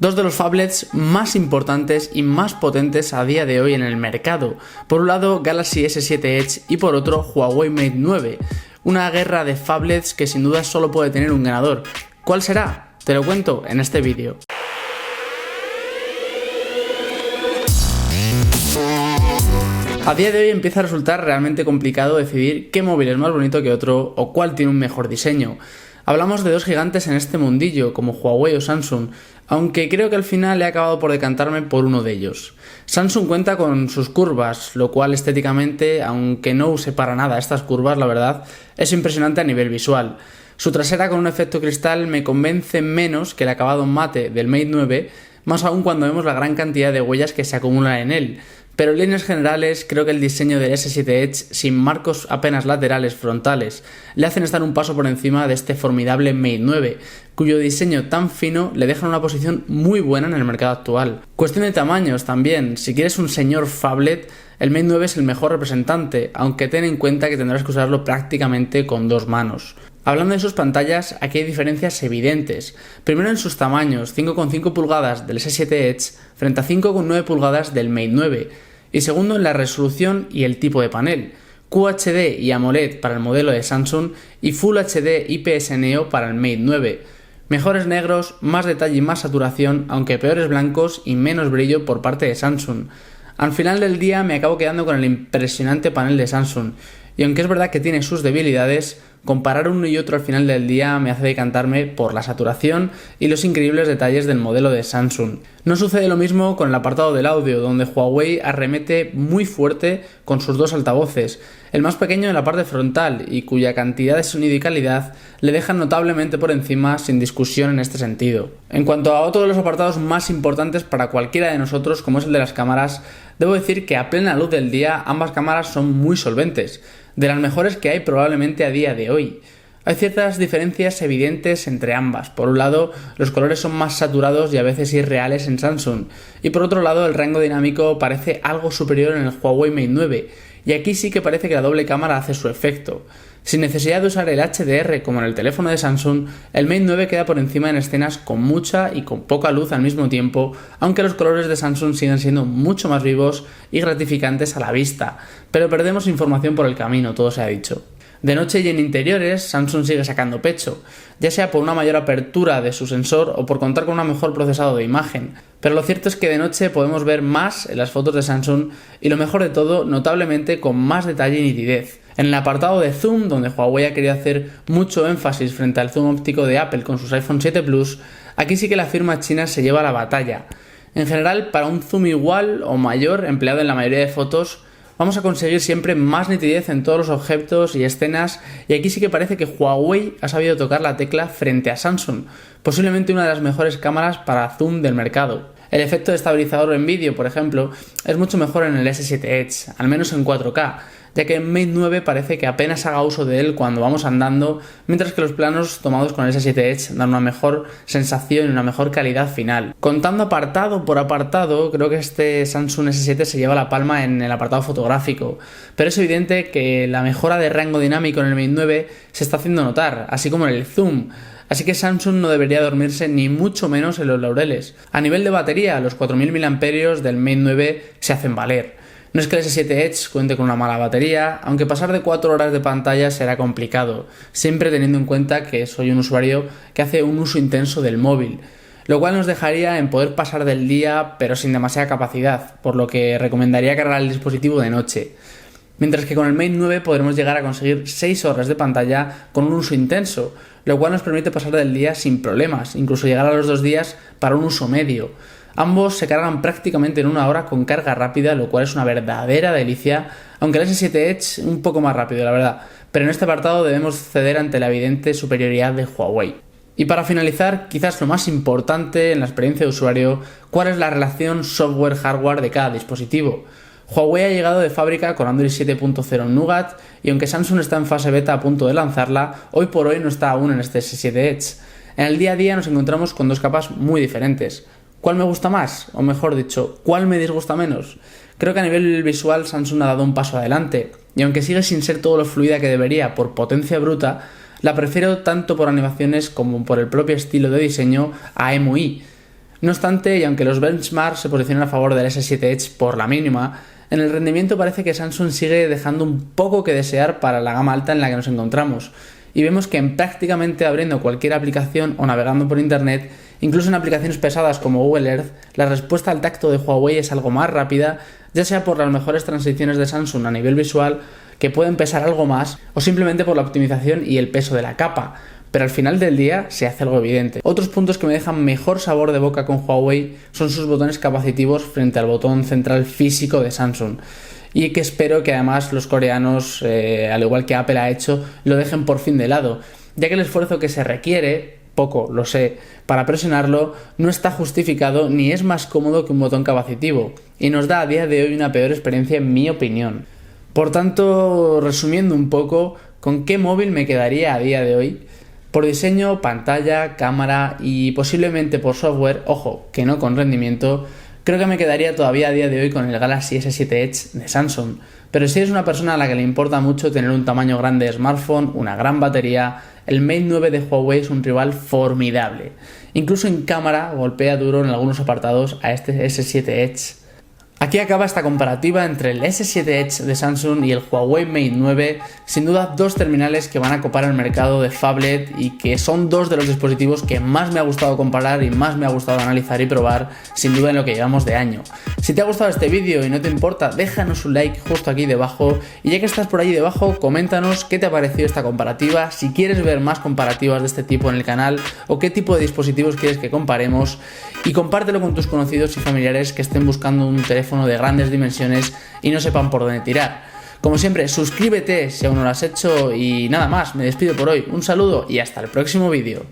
Dos de los phablets más importantes y más potentes a día de hoy en el mercado. Por un lado Galaxy S7 Edge y por otro Huawei Mate 9. Una guerra de phablets que sin duda solo puede tener un ganador. ¿Cuál será? Te lo cuento en este vídeo. A día de hoy empieza a resultar realmente complicado decidir qué móvil es más bonito que otro o cuál tiene un mejor diseño. Hablamos de dos gigantes en este mundillo, como Huawei o Samsung, aunque creo que al final he acabado por decantarme por uno de ellos. Samsung cuenta con sus curvas, lo cual estéticamente, aunque no use para nada estas curvas, la verdad, es impresionante a nivel visual. Su trasera con un efecto cristal me convence menos que el acabado mate del Mate 9, más aún cuando vemos la gran cantidad de huellas que se acumulan en él. Pero en líneas generales creo que el diseño del S7 Edge, sin marcos apenas laterales frontales, le hacen estar un paso por encima de este formidable Mate 9, cuyo diseño tan fino le deja en una posición muy buena en el mercado actual. Cuestión de tamaños también, si quieres un señor phablet, el Mate 9 es el mejor representante, aunque ten en cuenta que tendrás que usarlo prácticamente con dos manos. Hablando de sus pantallas, aquí hay diferencias evidentes. Primero en sus tamaños, 5,5 pulgadas del S7 Edge frente a 5,9 pulgadas del Mate 9. Y segundo en la resolución y el tipo de panel. QHD y AMOLED para el modelo de Samsung y Full HD IPS Neo para el Mate 9. Mejores negros, más detalle y más saturación, aunque peores blancos y menos brillo por parte de Samsung. Al final del día me acabo quedando con el impresionante panel de Samsung. Y aunque es verdad que tiene sus debilidades, comparar uno y otro al final del día me hace decantarme por la saturación y los increíbles detalles del modelo de Samsung. No sucede lo mismo con el apartado del audio, donde Huawei arremete muy fuerte con sus dos altavoces, el más pequeño en la parte frontal y cuya cantidad de sonido y calidad le dejan notablemente por encima sin discusión en este sentido. En cuanto a otro de los apartados más importantes para cualquiera de nosotros, como es el de las cámaras, debo decir que a plena luz del día ambas cámaras son muy solventes, de las mejores que hay probablemente a día de hoy. Hay ciertas diferencias evidentes entre ambas. Por un lado, los colores son más saturados y a veces irreales en Samsung, y por otro lado, el rango dinámico parece algo superior en el Huawei Mate 9, y aquí sí que parece que la doble cámara hace su efecto. Sin necesidad de usar el HDR como en el teléfono de Samsung, el Mate 9 queda por encima en escenas con mucha y con poca luz al mismo tiempo, aunque los colores de Samsung siguen siendo mucho más vivos y gratificantes a la vista, pero perdemos información por el camino, todo se ha dicho. De noche y en interiores, Samsung sigue sacando pecho, ya sea por una mayor apertura de su sensor o por contar con un mejor procesado de imagen, pero lo cierto es que de noche podemos ver más en las fotos de Samsung y lo mejor de todo, notablemente con más detalle y nitidez. En el apartado de zoom, donde Huawei ha querido hacer mucho énfasis frente al zoom óptico de Apple con sus iPhone 7 Plus, aquí sí que la firma china se lleva la batalla. En general, para un zoom igual o mayor empleado en la mayoría de fotos, vamos a conseguir siempre más nitidez en todos los objetos y escenas, y aquí sí que parece que Huawei ha sabido tocar la tecla frente a Samsung, posiblemente una de las mejores cámaras para zoom del mercado. El efecto de estabilizador en vídeo, por ejemplo, es mucho mejor en el S7 Edge, al menos en 4K, ya que en Mate 9 parece que apenas haga uso de él cuando vamos andando, mientras que los planos tomados con el S7 Edge dan una mejor sensación y una mejor calidad final. Contando apartado por apartado, creo que este Samsung S7 se lleva la palma en el apartado fotográfico, pero es evidente que la mejora de rango dinámico en el Mate 9 se está haciendo notar, así como en el zoom. Así que Samsung no debería dormirse ni mucho menos en los laureles. A nivel de batería, los 4000 mAh del Mate 9 se hacen valer. No es que el S7 Edge cuente con una mala batería, aunque pasar de 4 horas de pantalla será complicado, siempre teniendo en cuenta que soy un usuario que hace un uso intenso del móvil, lo cual nos dejaría en poder pasar del día pero sin demasiada capacidad, por lo que recomendaría cargar el dispositivo de noche. Mientras que con el Mate 9 podremos llegar a conseguir 6 horas de pantalla con un uso intenso, lo cual nos permite pasar del día sin problemas, incluso llegar a los 2 días para un uso medio. Ambos se cargan prácticamente en 1 hora con carga rápida, lo cual es una verdadera delicia, aunque el S7 Edge un poco más rápido, la verdad, pero en este apartado debemos ceder ante la evidente superioridad de Huawei. Y para finalizar, quizás lo más importante en la experiencia de usuario, ¿cuál es la relación software-hardware de cada dispositivo? Huawei ha llegado de fábrica con Android 7.0 Nougat y aunque Samsung está en fase beta a punto de lanzarla, hoy por hoy no está aún en este S7 Edge. En el día a día nos encontramos con dos capas muy diferentes. ¿Cuál me gusta más? O mejor dicho, ¿cuál me disgusta menos? Creo que a nivel visual Samsung ha dado un paso adelante, y aunque sigue sin ser todo lo fluida que debería por potencia bruta, la prefiero tanto por animaciones como por el propio estilo de diseño a EMUI. No obstante, y aunque los benchmarks se posicionan a favor del S7 Edge por la mínima, en el rendimiento parece que Samsung sigue dejando un poco que desear para la gama alta en la que nos encontramos. Y vemos que en prácticamente abriendo cualquier aplicación o navegando por internet, incluso en aplicaciones pesadas como Google Earth, la respuesta al tacto de Huawei es algo más rápida, ya sea por las mejores transiciones de Samsung a nivel visual, que pueden pesar algo más, o simplemente por la optimización y el peso de la capa. Pero al final del día se hace algo evidente. Otros puntos que me dejan mejor sabor de boca con Huawei son sus botones capacitivos frente al botón central físico de Samsung. Y que espero que además los coreanos, al igual que Apple ha hecho, lo dejen por fin de lado, ya que el esfuerzo que se requiere, poco lo sé, para presionarlo no está justificado ni es más cómodo que un botón capacitivo, y nos da a día de hoy una peor experiencia en mi opinión. Por tanto, resumiendo un poco, ¿con qué móvil me quedaría a día de hoy? Por diseño, pantalla, cámara y posiblemente por software, ojo, que no con rendimiento, creo que me quedaría todavía a día de hoy con el Galaxy S7 Edge de Samsung. Pero si eres una persona a la que le importa mucho tener un tamaño grande de smartphone, una gran batería, el Mate 9 de Huawei es un rival formidable. Incluso en cámara golpea duro en algunos apartados a este S7 Edge. Aquí acaba esta comparativa entre el S7 Edge de Samsung y el Huawei Mate 9, sin duda dos terminales que van a copar el mercado de phablet y que son dos de los dispositivos que más me ha gustado comparar y más me ha gustado analizar y probar, sin duda en lo que llevamos de año. Si te ha gustado este vídeo y no te importa, déjanos un like justo aquí debajo, y ya que estás por ahí debajo, coméntanos qué te ha parecido esta comparativa, si quieres ver más comparativas de este tipo en el canal o qué tipo de dispositivos quieres que comparemos, y compártelo con tus conocidos y familiares que estén buscando un teléfono de grandes dimensiones y no sepan por dónde tirar. Como siempre, suscríbete si aún no lo has hecho y nada más, me despido por hoy. Un saludo y hasta el próximo vídeo.